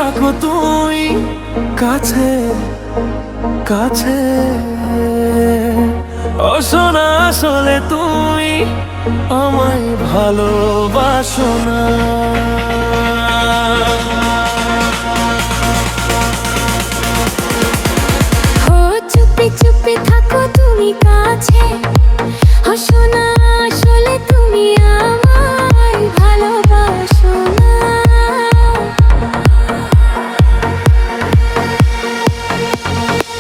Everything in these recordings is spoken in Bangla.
থাকো তুমি কাছে কাছে। ও সোনা আসলে তুমি আমায় ভালোবাসো না। ও চুপি চুপি থাকো তুমি কাছে। ও সোনা আসলে তুমি আমায় ভালোবাসো না।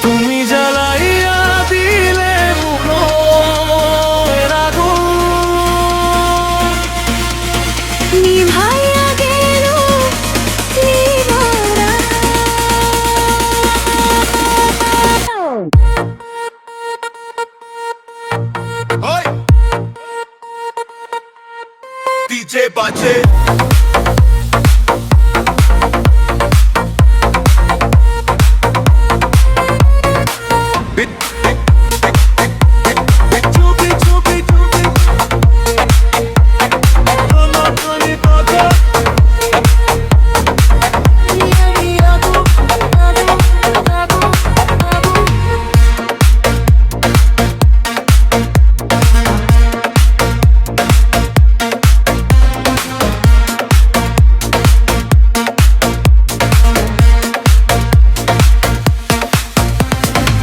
তুমি জ্বালাইয়া দিলে মনের আগুন, নিভাইয়া গেল নিভরা। Oi! DJ Bache. Chupi, chupi, chupi. Toma, Tony, Tata.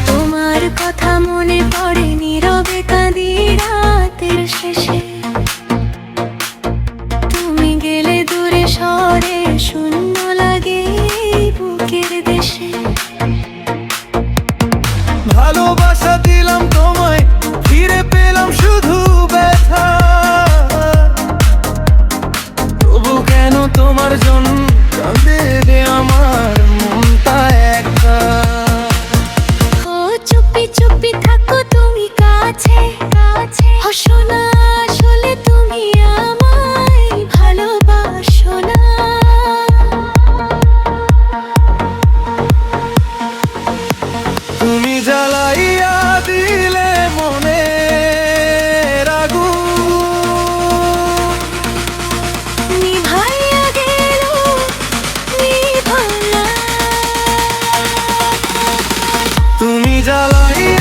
তোমার কথা মনে পড়ে নীরবে কাঁদি রাতের শেষে। তুমি গেলে দূরে সরে শূন্য লাগে এই বুকের দেশে। ভালোবাসা দিলাম তোমায়, ফিরে পেলাম শুধু ব্যথা। তবু কেন তোমার জন্য কাঁদে রে আমার মনটা একা। ও চুপি চুপি থাকো তুমি কাছে কাছে। ও সোনা আসলে তুমি আমায় ভালোবাসো না। তুমি জ্বালাইয়া দিলে মনের আগুন, নিভাইয়া গেল নিভরা। তুমি জ্বালাইয়া